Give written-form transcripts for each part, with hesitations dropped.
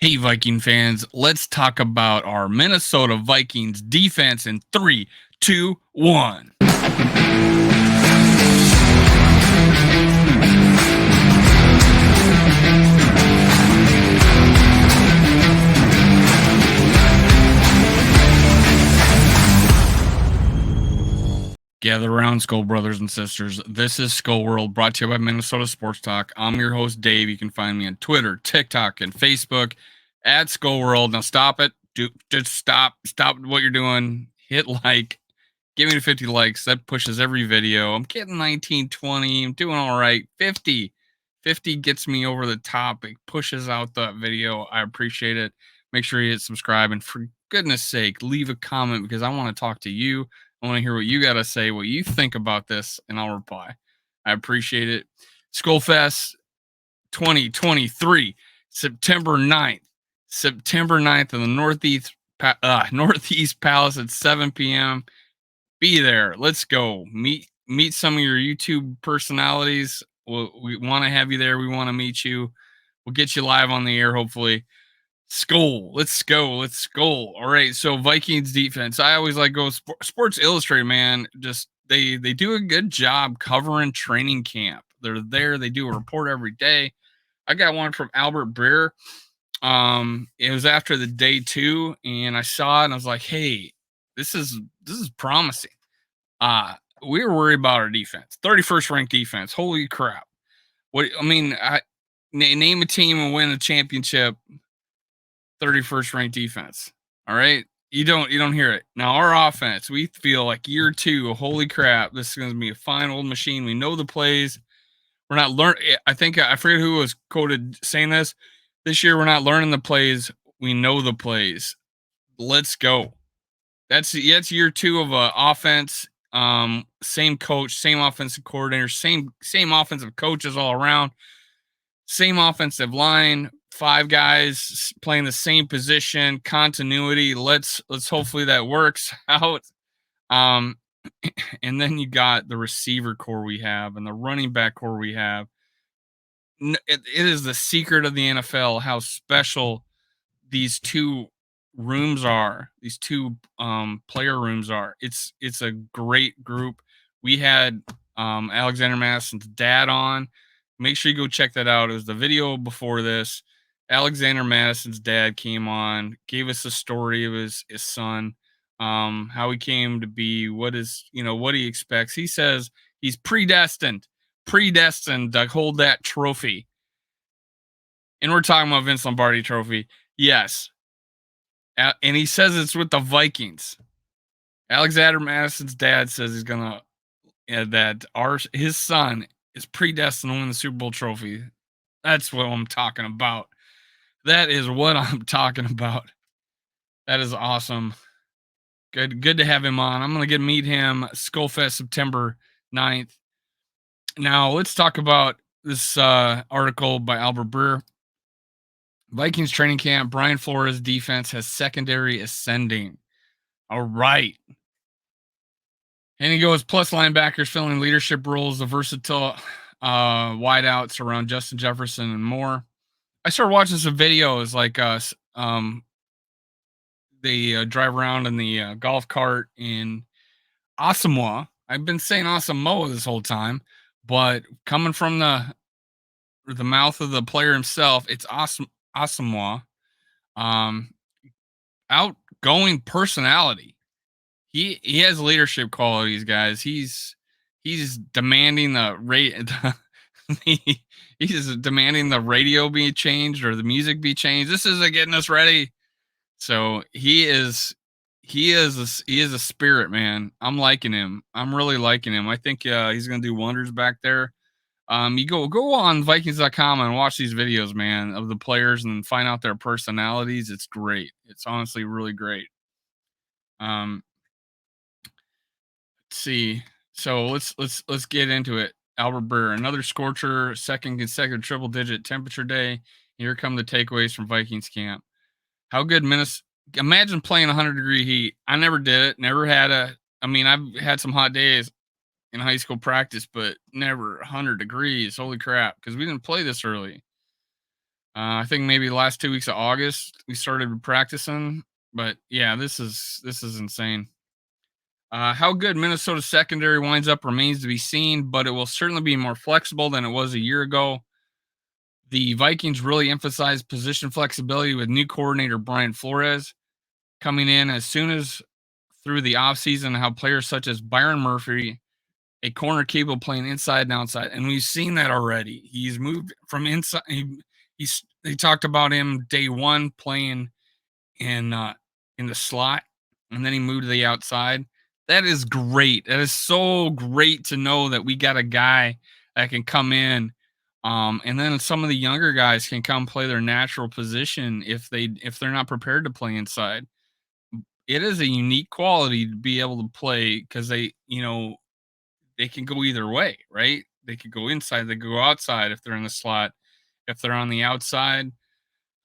Hey, Viking fans, let's talk about our Minnesota Vikings defense in three, two, one. Gather around, Skull Brothers and Sisters. This is Skull World, brought to you by Minnesota Sports Talk. I'm your host, Dave. You can find me on Twitter, TikTok, and Facebook at Skull World. Now, stop it. Just stop. Stop what you're doing. Hit like. Give me 50 likes. That pushes every video. I'm getting 19, 20. I'm doing all right. 50. 50 gets me over the top. It pushes out the video. I appreciate it. Make sure you hit subscribe. And for goodness sake, leave a comment because I want to talk to you. I want to hear what you got to say, what you think about this, and I'll reply. I appreciate it. Skullfest 2023, September 9th. September 9th in the Northeast Palace at 7 p.m. Be there. Let's go. Meet some of your YouTube personalities. We want to have you there. We want to meet you. We'll get you live on the air, hopefully. Skull. Let's go. Let's skull. All right. So Vikings defense. I always like go Sports Illustrated, man. Just they do a good job covering training camp. They're there. They do a report every day. I got one from Albert Breer. It was after the day 2, and I saw it and I was like, hey, this is promising. We were worried about our defense. 31st ranked defense. Holy crap. What I mean, name a team and win a championship. 31st ranked defense. All right. You don't hear it. Now our offense, we feel like year 2, holy crap, this is going to be a fine old machine. We know the plays. We're not learning. I think I forget who was quoted saying this. This year we're not learning the plays. We know the plays. Let's go. That's year 2 of offense. Same coach, same offensive coordinator, same offensive coaches all around. Same offensive line, 5 guys playing the same position, continuity. Let's hopefully that works out. And then you got the receiver core we have and the running back core we have. It is the secret of the NFL how special these two rooms are. These two player rooms are. It's a great group. We had Alexander Madison's dad on. Make sure you go check that out. It was the video before this. Alexander Madison's dad came on, gave us a story of his son, how he came to be, what he expects. He says he's predestined to hold that trophy. And we're talking about Vince Lombardi trophy. Yes. And he says it's with the Vikings. Alexander Madison's dad says he's gonna his son is predestined to win the Super Bowl trophy. That's what I'm talking about. That is what I'm talking about. That is awesome. Good to have him on. I'm gonna get to meet him Skullfest September 9th. Now let's talk about this article by Albert Breer. Vikings training camp. Brian Flores defense has secondary ascending. All right. And he goes, plus linebackers filling leadership roles, the versatile wideouts around Justin Jefferson and more. I started watching some videos like they drive around in the golf cart in Asamoah. I've been saying Asamoah this whole time, but coming from the mouth of the player himself, it's Asamoah. Outgoing personality. He has leadership qualities, guys. He's demanding the rate. He's demanding the radio be changed or the music be changed. This isn't getting us ready. So he is a spirit, man. I'm liking him. I'm really liking him. I think he's gonna do wonders back there. You go on Vikings.com and watch these videos, man, of the players and find out their personalities. It's great. It's honestly really great. Let's see. So let's get into it. Albert Breer, another scorcher, second consecutive triple digit temperature day. Here come the takeaways from Vikings camp. How good imagine playing 100-degree heat. I never did it. Never had I've had some hot days in high school practice, but never 100 degrees. Holy crap. Because we didn't play this early. I think maybe the last 2 weeks of August we started practicing, but yeah, this is insane. How good Minnesota's secondary winds up remains to be seen, but it will certainly be more flexible than it was a year ago. The Vikings really emphasized position flexibility with new coordinator Brian Flores coming in as soon as through the offseason, how players such as Byron Murphy, a corner capable of playing inside and outside, and we've seen that already. He's moved from inside. They talked about him day one playing in uh, in the slot, and then he moved to the outside. That is great. That is so great to know that we got a guy that can come in, and then some of the younger guys can come play their natural position if they're not prepared to play inside. It is a unique quality to be able to play because they can go either way, right? They could go inside, they could go outside if they're in the slot. If they're on the outside,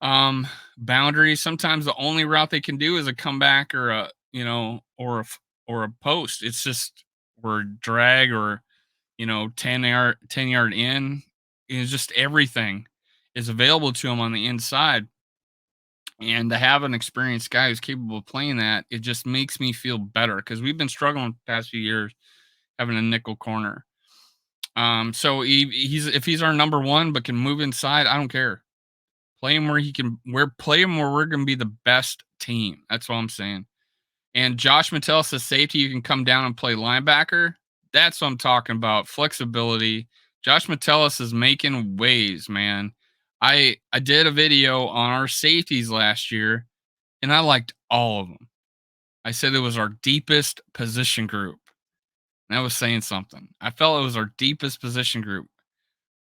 boundary, sometimes the only route they can do is a comeback or or a post. It's just or drag or 10 yard in. Is just everything is available to them on the inside. And to have an experienced guy who's capable of playing that, it just makes me feel better because we've been struggling the past few years having a nickel corner. So if he's our number one but can move inside, I don't care. Play him where he can play him where we're gonna be the best team. That's what I'm saying. And Josh Metellus says safety, you can come down and play linebacker. That's what I'm talking about. Flexibility. Josh Metellus is making waves, man. I did a video on our safeties last year, and I liked all of them. I said it was our deepest position group. And that was saying something. I felt it was our deepest position group.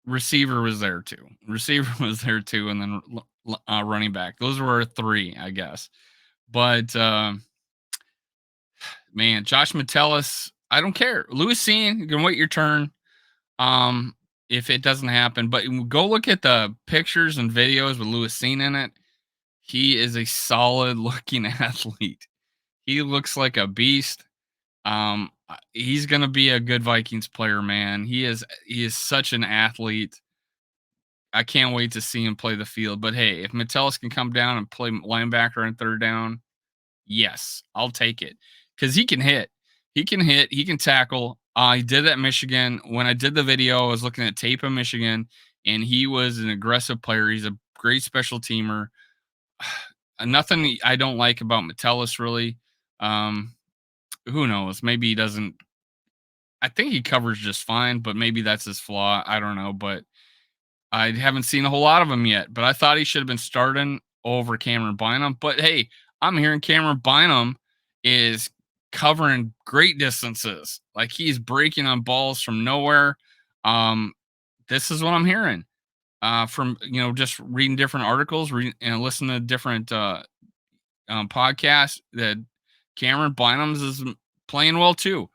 Receiver was there too. Receiver was there too, and then running back. Those were our three, I guess. But man, Josh Metellus, I don't care. Lewis Cine, you can wait your turn. Um, if it doesn't happen, but go look at the pictures and videos with Lewis Cine in it. He is a solid looking athlete. He looks like a beast. He's gonna be a good Vikings player, man. He is such an athlete. I can't wait to see him play the field. But hey, if Metellus can come down and play linebacker on third down, yes, I'll take it because he can hit. He can hit. He can tackle. He did that at Michigan. When I did the video, I was looking at tape of Michigan, and he was an aggressive player. He's a great special teamer. Nothing I don't like about Metellus really. Um, who knows? Maybe he doesn't. I think he covers just fine, but maybe that's his flaw. I don't know, but I haven't seen a whole lot of him yet, but I thought he should have been starting over Cameron Bynum. But hey, I'm hearing Cameron Bynum is covering great distances. Like he's breaking on balls from nowhere. Um, this is what I'm hearing from just reading different articles, and listening to different podcasts that Cameron Bynum's is playing well too.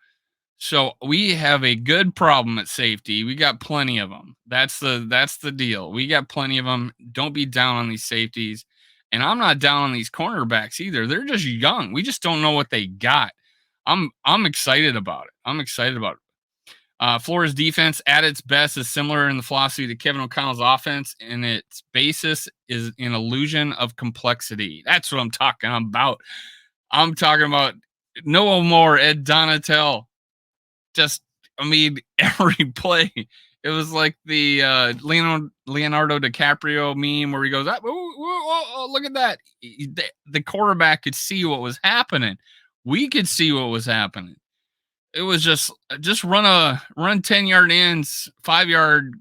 So we have a good problem at safety. We got plenty of them. That's the deal. We got plenty of them. Don't be down on these safeties. And I'm not down on these cornerbacks either. They're just young. We just don't know what they got. I'm excited about it. I'm excited about it. Florida's defense at its best is similar in the philosophy to Kevin O'Connell's offense, and its basis is an illusion of complexity. That's what I'm talking about. I'm talking about no more Ed Donatel. Just, I mean, every play. It was like the Leonardo DiCaprio meme where he goes, oh, look at that. The quarterback could see what was happening. We could see what was happening. It was just run 10-yard ends, 5-yard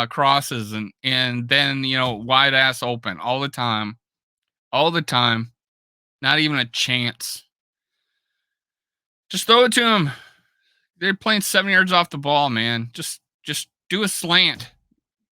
crosses, and then wide ass open all the time, not even a chance. Just throw it to him. They're playing 7 yards off the ball, man. Just do a slant,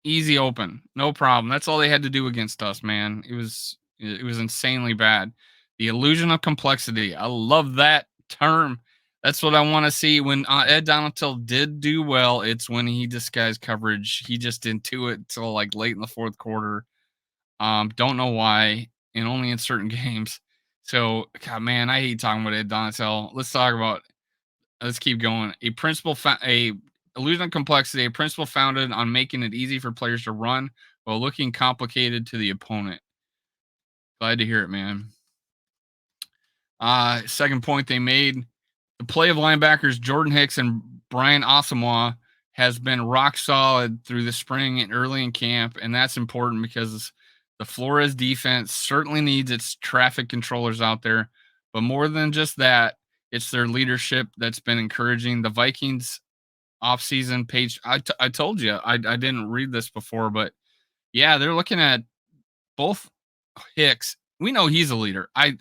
easy open, no problem. That's all they had to do against us, man. It was insanely bad. The illusion of complexity. I love that term. That's what I want to see. When Ed Donatel did do well, it's when he disguised coverage. He just didn't do it till like late in the fourth quarter. Don't know why, and only in certain games. So, God, man, I hate talking about Ed Donatel. Let's keep going. A illusion of complexity, a principle founded on making it easy for players to run while looking complicated to the opponent. Glad to hear it, man. Second point they made, the play of linebackers Jordan Hicks and Brian Asamoah has been rock solid through the spring and early in camp, and that's important because the Flores defense certainly needs its traffic controllers out there. But more than just that, it's their leadership that's been encouraging. The Vikings offseason page, I told you, I didn't read this before, but yeah, they're looking at both Hicks. We know he's a leader. I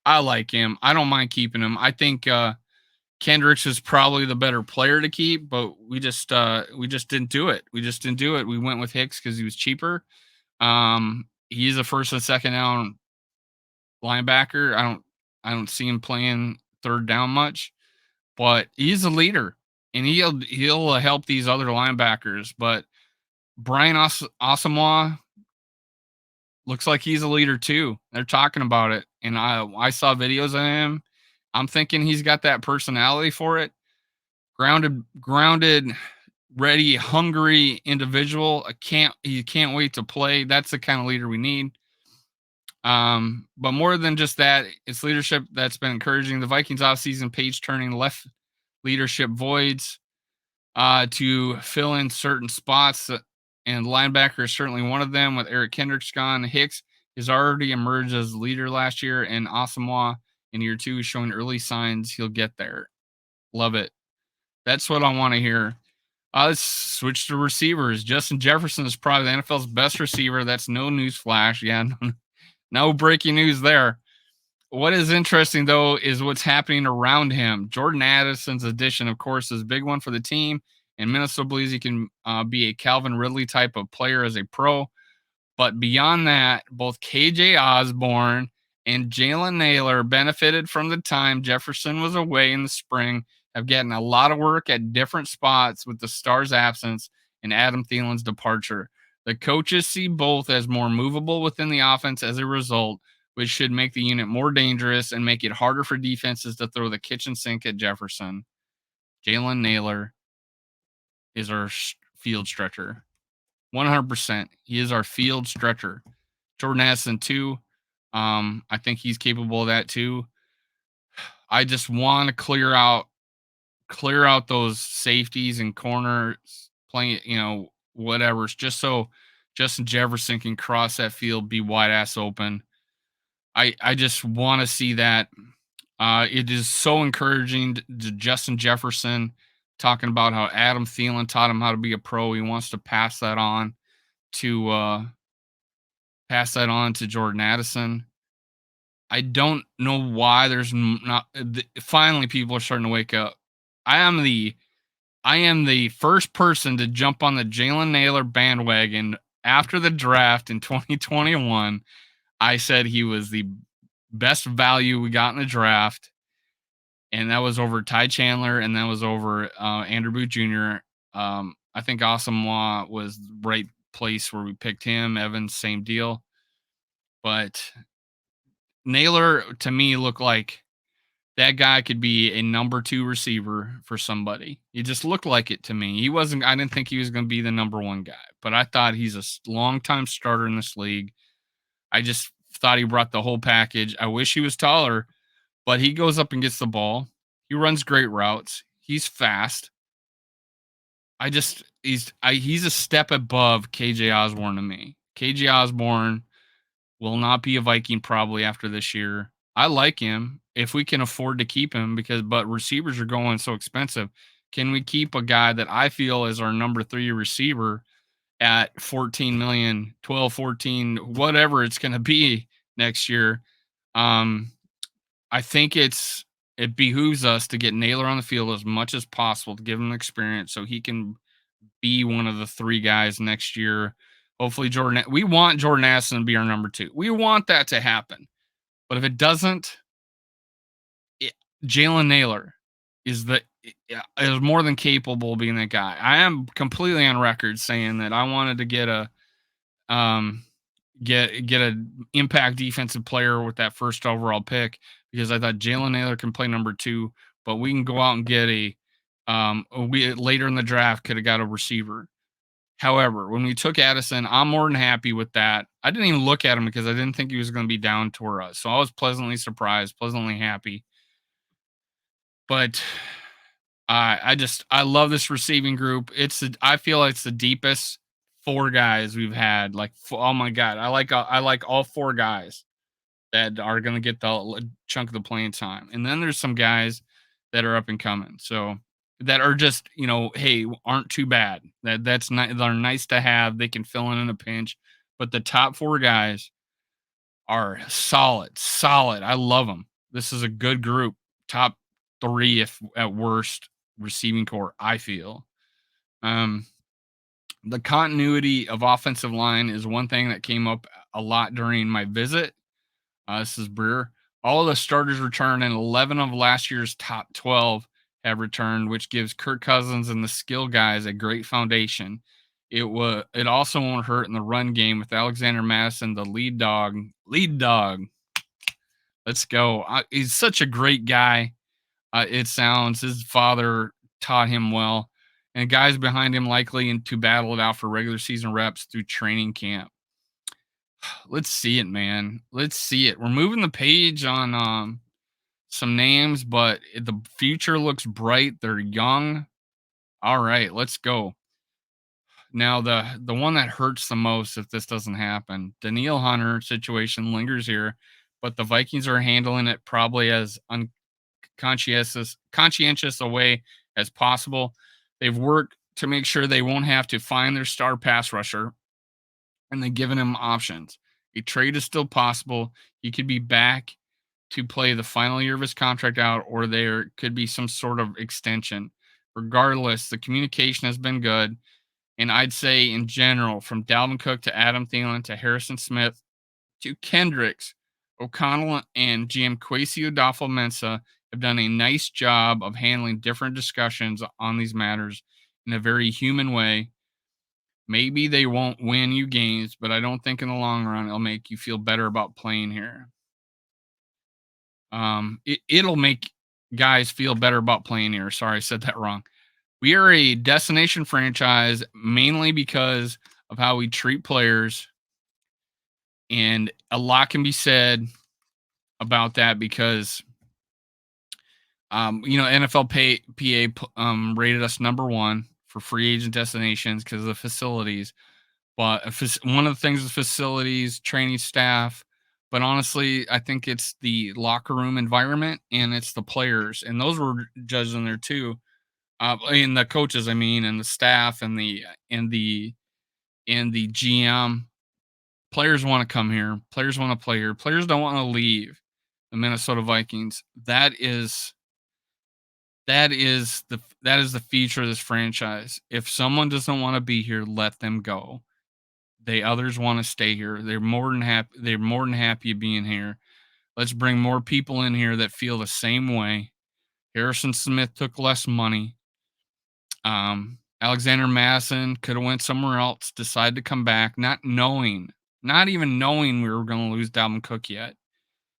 like him. I don't mind keeping him. I think Kendricks is probably the better player to keep, but we just didn't do it. We just didn't do it. We went with Hicks because he was cheaper. He's a first and second down linebacker. I don't see him playing third down much, but he's a leader and he'll help these other linebackers. But Brian Asamoah looks like he's a leader too. They're talking about it, and I saw videos of him. I'm thinking he's got that personality for it. Grounded, ready, hungry individual. He can't wait to play. That's the kind of leader we need. But more than just that, it's leadership that's been encouraging. The Vikings offseason page turning left leadership voids to fill in certain spots, and linebacker is certainly one of them. With Eric Kendricks gone, Hicks has already emerged as leader last year, and Asamoah in year 2 is showing early signs he'll get there. Love it. That's what I want to hear. Let's switch to receivers. Justin Jefferson is probably the NFL's best receiver. That's no news flash. Yeah, no breaking news there. What is interesting, though, is what's happening around him. Jordan Addison's addition, of course, is a big one for the team, and Minnesota believes he can be a Calvin Ridley type of player as a pro. But beyond that, both KJ Osborne and Jalen Naylor benefited from the time Jefferson was away in the spring, have gotten a lot of work at different spots with the star's absence and Adam Thielen's departure. The coaches see both as more movable within the offense as a result, which should make the unit more dangerous and make it harder for defenses to throw the kitchen sink at Jefferson. Jalen Naylor is our field stretcher. 100%. He is our field stretcher. Jordan Addison, too. I think he's capable of that, too. I just want to clear out those safeties and corners, playing, whatever, just so Justin Jefferson can cross that field, be wide ass open. I just want to see that. It is so encouraging to Justin Jefferson talking about how Adam Thielen taught him how to be a pro. He wants to pass that on to Jordan Addison. I don't know why there's not. Finally, people are starting to wake up. I am the first person to jump on the Jalen Naylor bandwagon after the draft in 2021. I said he was the best value we got in the draft, and that was over Ty Chandler, and that was over Andrew Booth Jr. I think Asamoah was the right place where we picked him. Evans, same deal. But Naylor, to me, looked like that guy could be a number 2 receiver for somebody. He just looked like it to me. I didn't think he was going to be the number 1 guy, but I thought he's a long-time starter in this league. I just thought he brought the whole package. I wish he was taller, but he goes up and gets the ball. He runs great routes. He's fast. He's a step above KJ Osborne to me. KJ Osborne will not be a Viking probably after this year. I like him if we can afford to keep him but receivers are going so expensive. Can we keep a guy that I feel is our number 3 receiver at 14 million, 12, 14, whatever it's going to be next year? I think it behooves us to get Naylor on the field as much as possible to give him experience so he can be one of the 3 guys next year. Hopefully we want Jordan Addison to be our number 2. We want that to happen. But if it doesn't, Jalen Naylor is more than capable of being that guy. I am completely on record saying that I wanted to get a impact defensive player with that first overall pick because I thought Jalen Naylor can play number 2, but we can go out and get we later in the draft could have got a receiver. However, when we took Addison, I'm more than happy with that. I didn't even look at him because I didn't think he was going to be down toward us. So I was pleasantly surprised, pleasantly happy. But I love this receiving group. I feel like it's the deepest four guys we've had. Like, oh my god, I like all four guys that are going to get the chunk of the playing time. And then there's some guys that are up and coming. So that are just, hey, aren't too bad. That's not they're nice to have. They can fill in a pinch. But the top four guys are solid, solid. I love them. This is a good group. Top three, if at worst, receiving core, I feel. Um, the continuity of offensive line is one thing that came up a lot during my visit. This is Breer. All of the starters returned, and 11 of last year's top 12 have returned, which gives Kirk Cousins and the skill guys a great foundation. It also won't hurt in the run game with Alexander Madison, the lead dog. Lead dog. Let's go. He's such a great guy. It sounds his father taught him well, and guys behind him likely to battle it out for regular season reps through training camp. Let's see it, man. Let's see it. We're moving the page on some names, but the future looks bright. They're young. All right, let's go. Now the one that hurts the most if this doesn't happen, Daniil Hunter situation lingers here, but the Vikings are handling it probably as conscientious a way as possible. They've worked to make sure they won't have to find their star pass rusher, and they've given him options. A trade is still possible. He could be back to play the final year of his contract out, or there could be some sort of extension. Regardless, the communication has been good. And I'd say in general, from Dalvin Cook to Adam Thielen to Harrison Smith to Kendricks, O'Connell and GM Kwesi Adolfo-Mensah have done a nice job of handling different discussions on these matters in a very human way. Maybe they won't win you games, but I don't think in the long run it'll make you feel better about playing here. It'll make guys feel better about playing here. Sorry, I said that wrong. We are a destination franchise mainly because of how we treat players, and a lot can be said about that because NFLPA rated us number one for free agent destinations because of the facilities. But one of the things with facilities, training staff, but honestly, I think it's the locker room environment and it's the players, and those were judged in there too. And the coaches, I mean, and the staff, and the GM. Players want to come here. Players want to play here. Players don't want to leave the Minnesota Vikings. That is the future of this franchise. If someone doesn't want to be here, let them go. Others want to stay here. They're more than happy. They're more than happy being here. Let's bring more people in here that feel the same way. Harrison Smith took less money. Alexander Madison could have went somewhere else, decided to come back, not even knowing we were going to lose Dalvin Cook yet.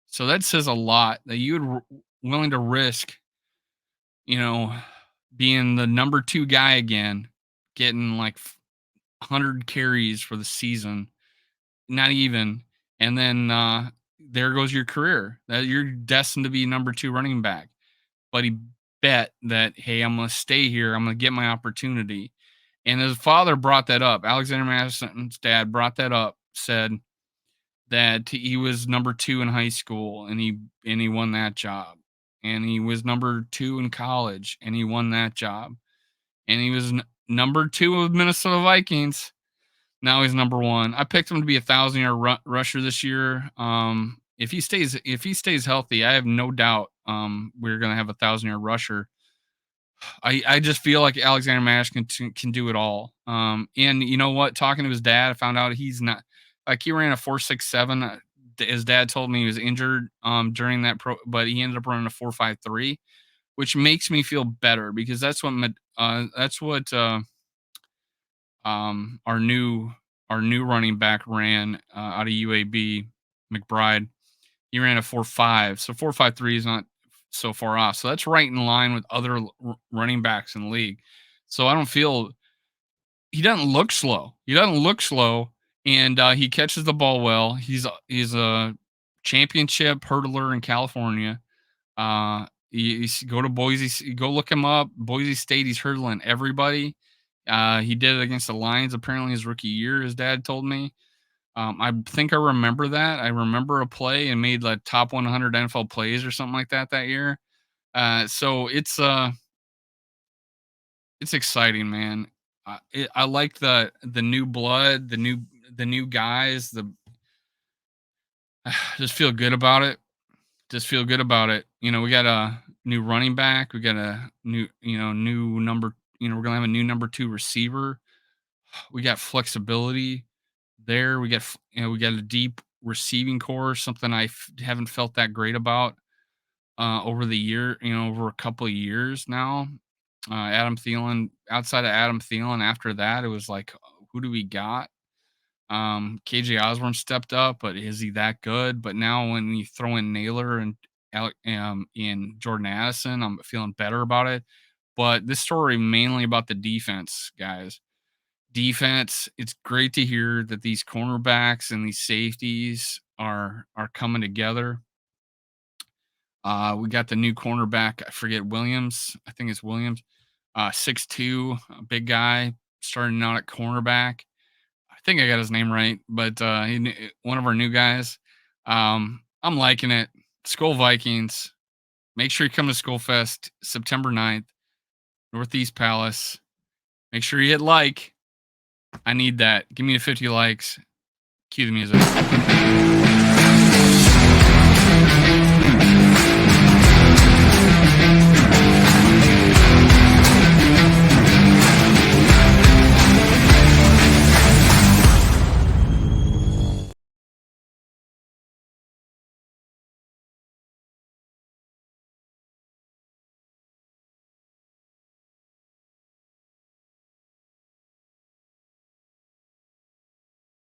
So that says a lot that you would willing to risk, you know, being the number 2 guy again, getting like 100 carries for the season, not even, and then there goes your career. That you're destined to be number 2 running back. But he bet that, hey, I'm going to stay here. I'm going to get my opportunity. And his father brought that up. Alexander Madison's dad brought that up, said that he was number 2 in high school and he won that job. And he was number 2 in college and he won that job. And he was number 2 with Minnesota Vikings. Now he's number 1. I picked him to be 1,000-yard rusher this year. If he stays healthy, I have no doubt we're going to have 1,000-yard rusher. I just feel like Alexander Madison can do it all. And you know what? Talking to his dad, I found out he's not like he ran a 4.67. His dad told me he was injured during that but he ended up running a 4.53, which makes me feel better because that's what our new running back ran out of UAB, McBride. He ran a 4.5, so 4.53 is not so far off. So that's right in line with other running backs in the league. So I don't feel he doesn't look slow. He doesn't look slow, and he catches the ball well. He's a championship hurdler in California. Go to Boise, go look him up. Boise State, he's hurdling everybody. He did it against the Lions apparently his rookie year. His dad told me. I think I remember that. I remember a play and made like top 100 NFL plays or something like that year. So it's exciting, man. I like the new blood, the new guys. The just feel good about it. Just feel good about it. We got a new running back. We got a new number. We're gonna have a new number two receiver. We got flexibility there. We got a deep receiving core. Something haven't felt that great about over the year. Over a couple of years now. Adam Thielen. Outside of Adam Thielen, after that, it was like, who do we got? KJ Osborne stepped up, but is he that good? But now when you throw in Naylor and in Jordan Addison, I'm feeling better about it. But this story mainly about the defense, guys. Defense. It's great to hear that these cornerbacks and these safeties are coming together. We got the new cornerback. I forget Williams. I think it's Williams. 6'2", big guy, starting out at cornerback. I think I got his name right, but one of our new guys. I'm liking it. Skull Vikings. Make sure you come to Skull Fest September 9th, Northeast Palace. Make sure you hit like. I need that. Give me the 50 likes. Cue the music.